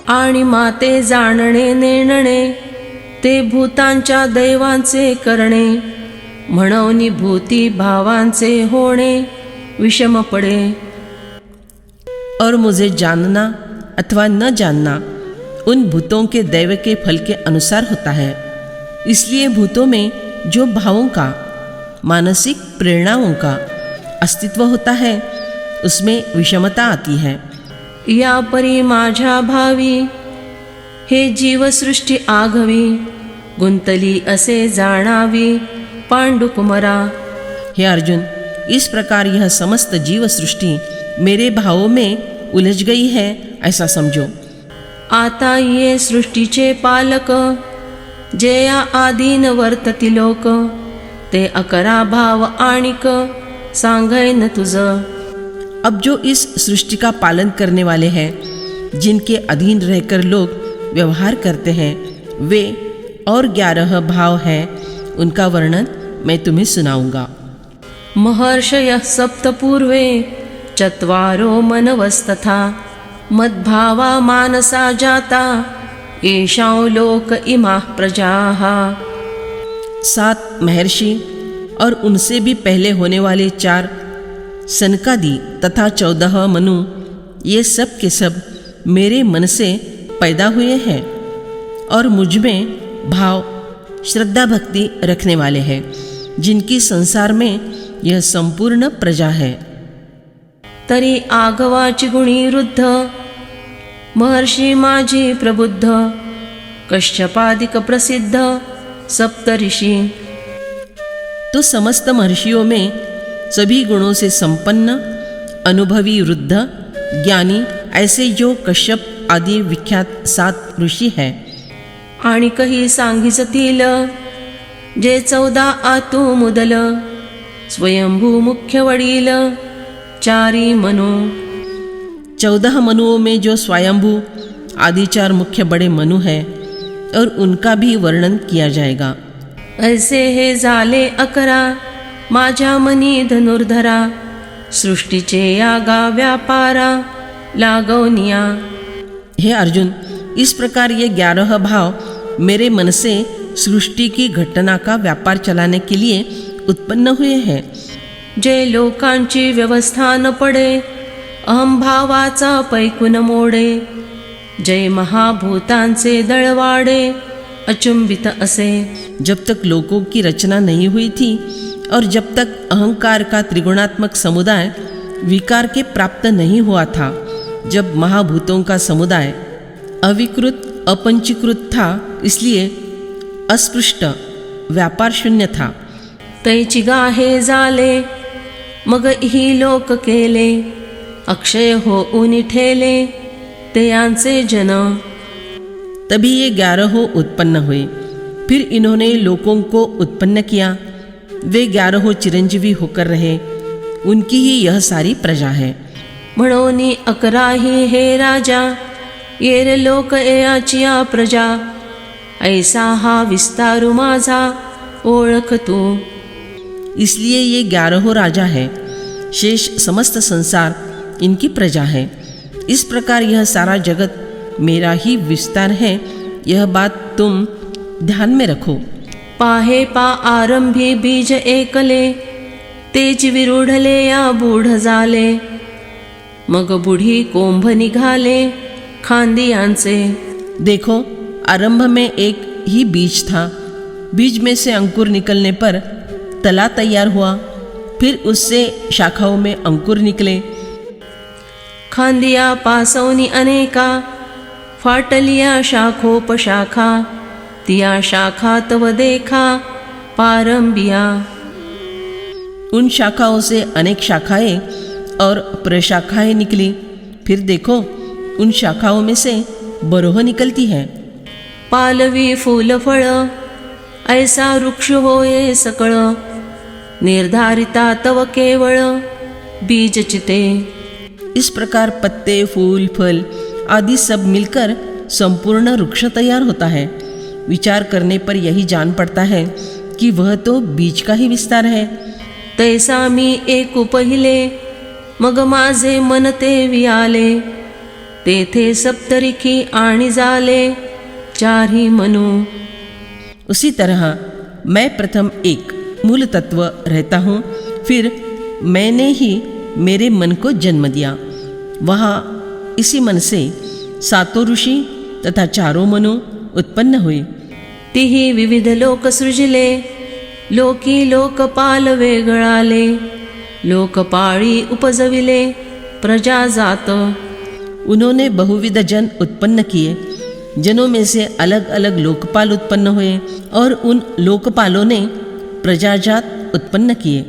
आणि माते जाणणे नेणणे, ते भूतांच्या दैवांचे करणे, म्हणून भूती भावांचे होणे विषम पडे। और मुझे जानना अथवा न जानना उन भूतों के दैव के फल के अनुसार होता है। इसलिए भूतों में जो भावों का, मानसिक प्रेरणाओं का अस्तित्व होता है, उसमें विषमता आती है। या परी माझ्या भावी हे जीवसृष्टी आघवी, गुंतली असे जाणावी पांडुकुमारा। हे अर्जुन, इस प्रकार यह समस्त जीव सृष्टि मेरे भावों में उलझ गई है, ऐसा समझो। आता ये सृष्टीचे पालक, जे या आदीन वर्तती लोक, ते 11 भाव आणिक सांगैन तुझ। अब जो इस सृष्टि का पालन करने वाले हैं, जिनके अधीन रहकर लोग व्यवहार करते हैं, वे और 11 भाव हैं, उनका वर्णन मैं तुम्हें सुनाऊंगा। महर्षयः सप्तपूर्वे चत्वारो मनवस्तथा, मद्भावा मानसा जाता, येषां लोक इमाः प्रजाः। 7 महर्षि और उनसे भी पहले होने वाले 4 सनकादि तथा 14 मनु, ये सब के सब मेरे मन से पैदा हुए हैं और मुझ में भाव, श्रद्धा, भक्ति रखने वाले हैं, जिनकी संसार में यह संपूर्ण प्रजा है। तरी आगवाची गुणी वृद्ध, महर्षी माझी प्रबुद्ध, कश्यपादिक प्रसिद्ध सप्तऋषि। तो समस्त महर्षियों में सभी गुणों से संपन्न, अनुभवी, वृद्ध, ज्ञानी ऐसे जो कश्यप आदि विख्यात 7 ऋषि हैं। आणि कही सांगिजतील, जे 14 आतु मुदल, स्वयंभू मुख्य वडील 4 मनु। 14 मनुओं में जो स्वयंभू आदि 4 मुख्य बड़े मनु हैं, और उनका भी वर्णन किया जाएगा। ऐसे हे झाले 11 माझ्या मनी धनुर्धरा, सृष्टीचे यागा व्यापारा लागवनिया। हे अर्जुन, इस प्रकार ये 11 भाव मेरे मन से सृष्टि की घटना का व्यापार चलाने के लिए उत्पन्न हुए हैं। जे लोकांची व्यवस्था न पडे, अहम भावाचा पैकुन मोडे, जय महाभूतांचे दळवाडे अचुंबित असे। जब तक लोकों की रचना नहीं हुई थी और जब तक अहंकार का त्रिगुणात्मक समुदाय विकार के प्राप्त नहीं हुआ था, जब महाभूतों का समुदाय अविकृत अपंचीकृत था, इसलिए अस्पृष्ट व्यापार शून्य था। तैची गाहे झाले, मग ही लोक केले, अक्षय हो उनी ठेले ते यांचे जन। तभी ये 11 उत्पन्न हुए, फिर इन्होंने लोकों को उत्पन्न किया। वे 11 चिरंजीवी होकर रहे, उनकी ही यह सारी प्रजा है। म्हणून 11 ही हे राजा, येर लोक याचिया प्रजा, ऐसा हा विस्तारू माझा ओळख तू। इसलिए ये 11 राजा है, शेष समस्त संसार इनकी प्रजा है। इस प्रकार यह सारा जगत मेरा ही विस्तार है, यह बात तुम ध्यान में रखो। पाहे पा आरंभी बीज एकले, तेज विरूढले या बूढ झाले, मग बुढी कोंभ निघाले खांदियांचे। देखो, आरंभ में एक ही बीज था, बीज में से अंकुर निकलने पर तला तैयार हुआ, फिर उससे शाखाओं में अंकुर निकले। खांदिया पासवनी अनेका, फाटलिया शाखोपशाखा, तिया शाखा तव देखा पारंबिया। उन शाखाओं से अनेक शाखाएं और प्रशाखाएं निकली, फिर देखो उन शाखाओं में से बरोह निकलती है। पालवी फूल फळ, ऐसा वृक्ष होये सकळ, निर्धारिता तव केवळ बीज चिते। इस प्रकार पत्ते, फूल, फल आदि सब मिलकर संपूर्ण वृक्ष तैयार होता है। विचार करने पर यही जान पड़ता है कि वह तो बीज का ही विस्तार है। तैसा मी एक पहिले, मग माझे मन ते वियाले, तेथे सप्तरिखी आणि जाले चारही मनु। उसी तरह मैं प्रथम एक मूल तत्व रहता हूँ, फिर मैंने ही मेरे मन को जन्म दिया। वहाँ इसी मन से सातों ऋषि तथा चारों मनु उत्पन्न हुए। तिही विविध लोक सृजले, लोकी लोकपाल वेगळाले, लोकपाळी उपजविले प्रजा जात। उन्होंने बहुविध जन उत्पन्न किए, जनों में से अलग अलग लोकपाल उत्पन्न हुए और उन लोकपालों ने प्रजाजात उत्पन्न किए।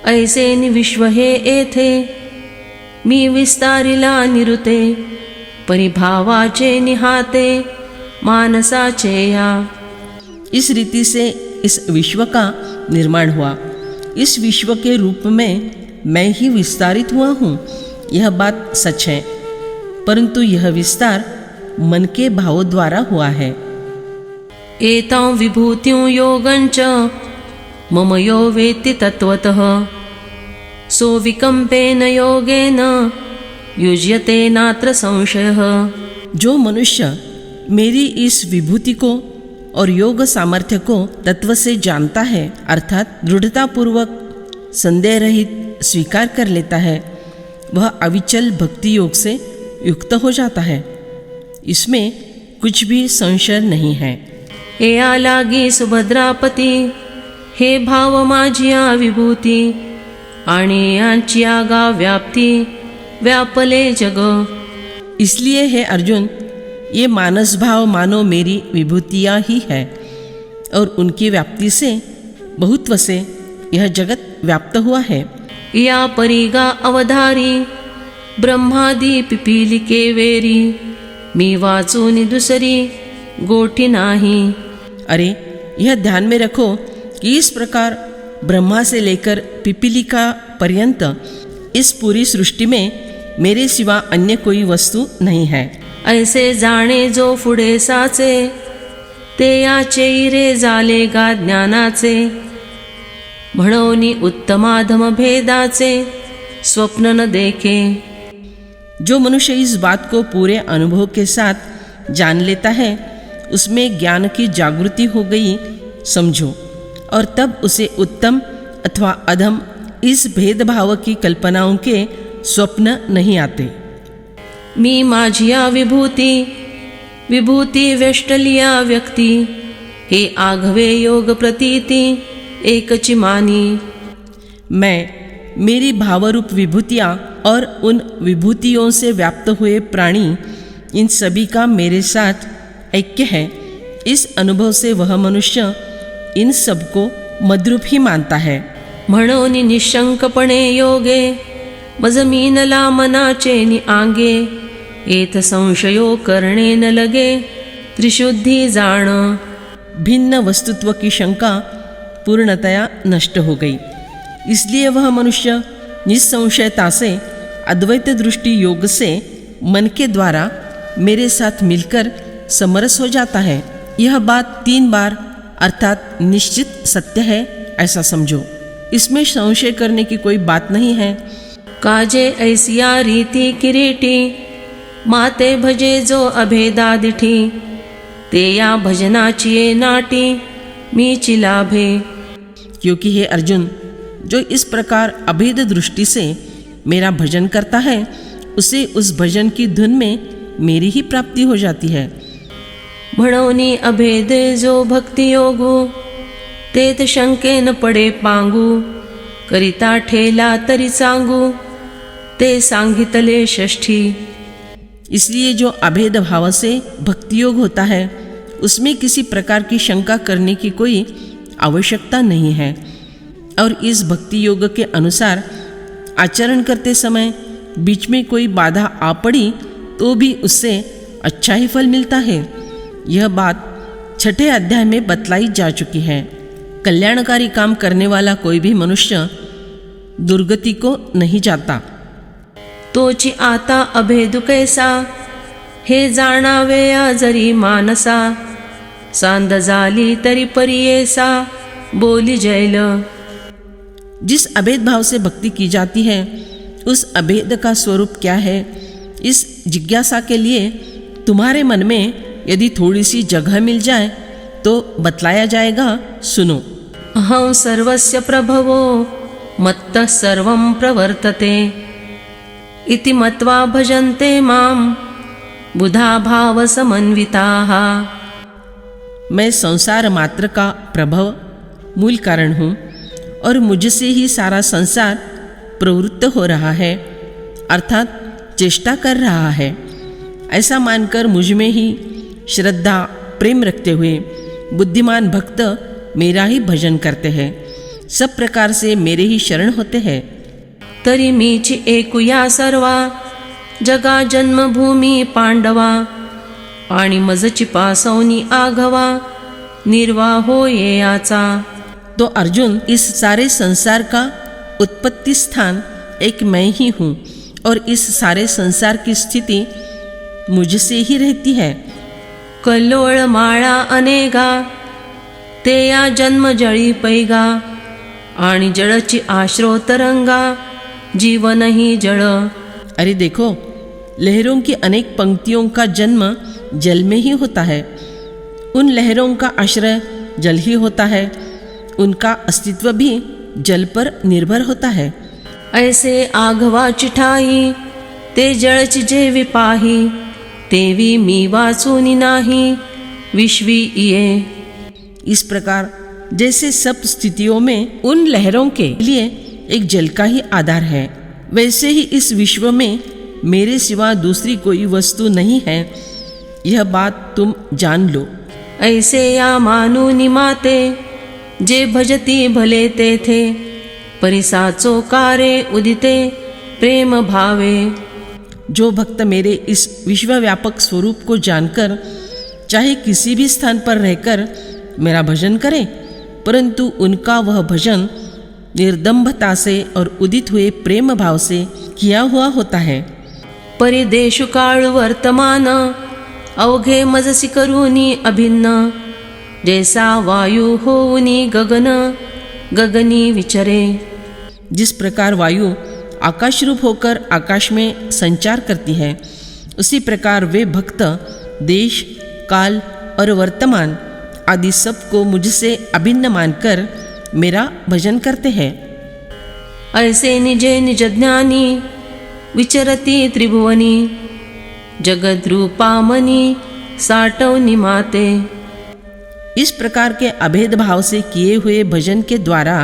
ऐसे विश्व हे येथे मी विस्तारिला निरुते, परिभावाचे निहाते मानसाचे या। इस रीति से इस विश्व का निर्माण हुआ। इस विश्व के रूप में मैं ही विस्तारित हुआ हूँ, यह बात सच है, परंतु यह विस्तार मन के भावों द्वारा हुआ है। एतां विभूतिं योगञ्च मम यो वेत्ति तत्वतः, सो विकम्पेन योगेन युज्यते नात्र संशयः। जो मनुष्य मेरी इस विभूति को और योग सामर्थ्य को तत्व से जानता है, अर्थात दृढ़तापूर्वक संदेह रहित स्वीकार कर लेता है, वह अविचल भक्ति योग से युक्त हो जाता है। इसमें कुछ भी संशय नहीं है। या लागी सुभद्रापती, हे भाव माझिया विभूती, आणि यांची आगा व्याप्ती व्यापले जग। इसलिए हे अर्जुन, ये मानस भाव मानो मेरी विभूतियाँ ही है और उनकी व्याप्ति से, बहुत्व से यह जगत व्याप्त हुआ है। या परिगा अवधारी ब्रह्मादि पिपीलिके वेरी, मी वाचूनी दुसरी गोठी नाही। अरे यह ध्यान में रखो कि इस प्रकार ब्रह्मा से लेकर पिपीलिका पर्यंत इस पूरी सृष्टि में मेरे सिवा अन्य कोई वस्तु नहीं है। ऐसे जाणे जो पुढे साचे, ते याचे रे झाले गा ज्ञानाचे, म्हणोनी उत्तमाधम भेदाचे स्वप्न न देखे। जो मनुष्य इस बात को पूरे अनुभव के साथ जान लेता है, उसमें ज्ञान की जागृति हो गई समझो, और तब उसे उत्तम अथवा अधम इस भेदभाव की कल्पनाओं के स्वप्न नहीं आते। मी माझिया विभूती, विभूती वेष्टलिया व्यक्ती, हे आघवे योग प्रतीति एकची मानी। मैं मेरी भावरूप विभूतियाँ और उन विभूतियों से व्याप्त हुए प्राणी, इन सभी का मेरे साथ ऐक्य है। इस अनुभव से वह मनुष्य इन सबको मद्रूप ही मानता है। म्हणोनी निशंकपणे योगे, मजमीनला मनाचे नि आंगे, एत संशयो करणे न लगे त्रिशुद्धि जाण। भिन्न वस्तुत्व की शंका पूर्णतया नष्ट हो गई। इसलिए वह मनुष्य निसंशयता से अद्वैत दृष्टि योग से मन के द्वारा मेरे साथ मिलकर समरस हो जाता है। यह बात 3 बार अर्थात निश्चित सत्य है, ऐसा समझो। इसमें संशय करने की कोई बात नहीं है। काजे ऐसिया रीति किरीटी, माते भजे जो अभेदा दिठी, ते या भजनाची नाटी मीची लाभे। क्योंकि हे अर्जुन, जो इस प्रकार अभेद दृष्टि से मेरा भजन करता है, उसे उस भजन की धुन में मेरी ही प्राप्ति हो जाती है। म्हणोनी अभेद जो भक्ति योगू, तेत शंके न पडे पांगू, करिता ठेला तरी सांगू, ते सांगितले षष्ठी। इसलिए जो अभेद भाव से भक्ति योग होता है, उसमें किसी प्रकार की शंका करने की कोई आवश्यकता नहीं है, और इस भक्ति योग के अनुसार आचरण करते समय बीच में कोई बाधा आ पड़ी तो भी उससे अच्छा ही फल मिलता है। यह बात 6ठे अध्याय में बतलाई जा चुकी है। कल्याणकारी काम करने वाला कोई भी मनुष्य दुर्गति को नहीं जाता। तोची आता अभेदु कैसा, हे जाणावे या जरी मानसा, सांद झाली तरी परियेसा बोली जैल। जिस अभेद भाव से भक्ति की जाती है, उस अभेद का स्वरूप क्या है, इस जिज्ञासा के लिए तुम्हारे मन में यदि थोड़ी सी जगह मिल जाए तो बतलाया जाएगा, सुनो। अहं सर्वस्य प्रभवो मत्तः सर्वं प्रवर्तते इति मत्वा भजन्ते मां बुधा भाव समन्विताः। मैं संसार मात्र का प्रभव मूल कारण हूँ और मुझसे ही सारा संसार प्रवृत्त हो रहा है, अर्थात चेष्टा कर रहा है। ऐसा मानकर मुझ में ही श्रद्धा प्रेम रखते हुए बुद्धिमान भक्त मेरा ही भजन करते हैं, सब प्रकार से मेरे ही शरण होते हैं। तरी मीची ऐकुया सर्वा जगा जन्मभूमी पांडवा आणि मजची पासवनी आघवा निर्वाहो येयाचा। तो अर्जुन, इस सारे संसार का उत्पत्ति स्थान एक मैं ही हूँ और इस सारे संसार की स्थिति मुझसे ही रहती है। कल्लोळ माळा अनेगा ते या जन्म जळी पैगा आणि जळची आश्रो तरंगा जीवन ही जळ। अरे देखो, लहरों की अनेक पंक्तियों का जन्म जल में ही होता है, उन लहरों का आश्रय जल ही होता है, उनका अस्तित्व भी जल पर निर्भर होता है। ऐसे आघवा चिठाई ते जळची जे विपाही तेवी मी वाचूनी नाही विश्वी ये। इस प्रकार जैसे सब स्थितियों में उन लहरों के लिए एक जल का ही आधार है, वैसे ही इस विश्व में मेरे सिवा दूसरी कोई वस्तु नहीं है, यह बात तुम जान लो। ऐसे या मानूनी माते जे भजती भले तेथे परिसाचो कारे उदिते प्रेम भावे। जो भक्त मेरे इस विश्वव्यापक स्वरूप को जानकर चाहे किसी भी स्थान पर रहकर मेरा भजन करे, परंतु उनका वह भजन निर्दम्भता से और उदित हुए प्रेम भाव से किया हुआ होता है। परिदेशु काळ वर्तमान अवघे मजसी करूनी अभिन्न जैसा वायु होऊनी गगन गगनी विचरे। जिस प्रकार वायु आकाश रूप होकर आकाश में संचार करती है, उसी प्रकार वे भक्त देश काल और वर्तमान आदि सब को मुझसे अभिन्न मानकर मेरा भजन करते हैं। ऐसे निजे निज ज्ञानी विचरती त्रिभुवनी जगद्रूपामनी साटवनी माते। इस प्रकार के अभेद भाव से किए हुए भजन के द्वारा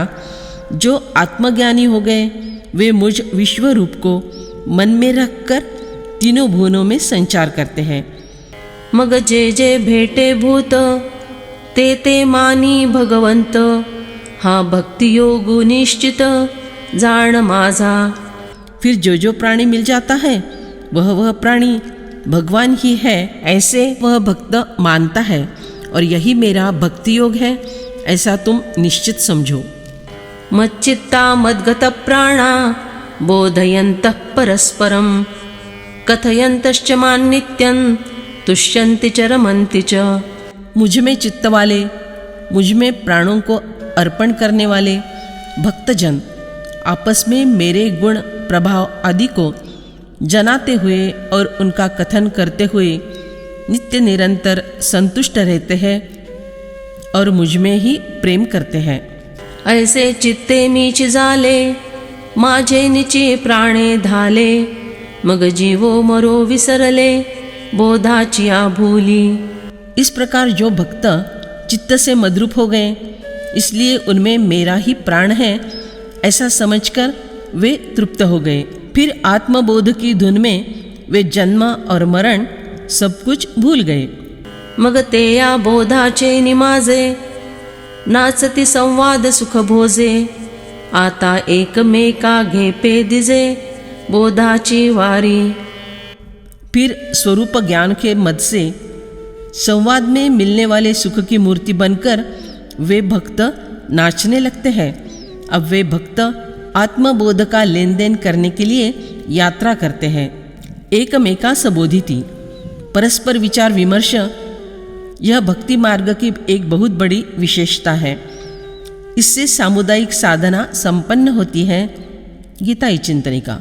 जो आत्मज्ञानी हो गए, वे मुझ विश्व रूप को मन में रखकर तीनों भुवनों में संचार करते हैं। मग जे जे भेटे भूत ते ते मानी भगवंत हा भक्ति योगु निश्चित जाण माझा। फिर जो प्राणी मिल जाता है वह प्राणी भगवान ही है, ऐसे वह भक्त मानता है और यही मेरा भक्ति योग है, ऐसा तुम निश्चित समझो। मच्चित्ता मद्गत प्राणा बोधयन्तः परस्परं कथयन्तश्च मां नित्यं तुष्यन्ति च रमन्ति च। मुझ में चित्त वाले, मुझ में प्राणों को अर्पण करने वाले भक्तजन आपस में मेरे गुण प्रभाव आदि को जनाते हुए और उनका कथन करते हुए नित्य निरंतर संतुष्ट रहते हैं और मुझ में ही प्रेम करते हैं। ऐसे चित्ते मीच झाले माझे निचे प्राणे धाले मग जीवो मरो विसरले बोधाची भूली। इस प्रकार जो भक्त चित्त से मद्रूप हो गए, इसलिए उनमें मेरा ही प्राण है ऐसा समझकर वे तृप्त हो गए। फिर आत्मबोध की धुन में वे जन्म और मरण सब कुछ भूल गए। मग ते या बोधाचे निमाजे नाचती संवाद सुख भोजे आता एकमेका घेपे दिजे बोधाची वारी। फिर स्वरूप ज्ञान के मद से संवाद में मिलने वाले सुख की मूर्ति बनकर वे भक्त नाचने लगते हैं। अब वे भक्त आत्मबोध का लेन देन करने के लिए यात्रा करते हैं। एकमेका सबोधिति परस्पर विचार विमर्श, यह भक्ति मार्ग की एक बहुत बड़ी विशेषता है। इससे सामुदायिक साधना संपन्न होती है। गीता चिंतनिका।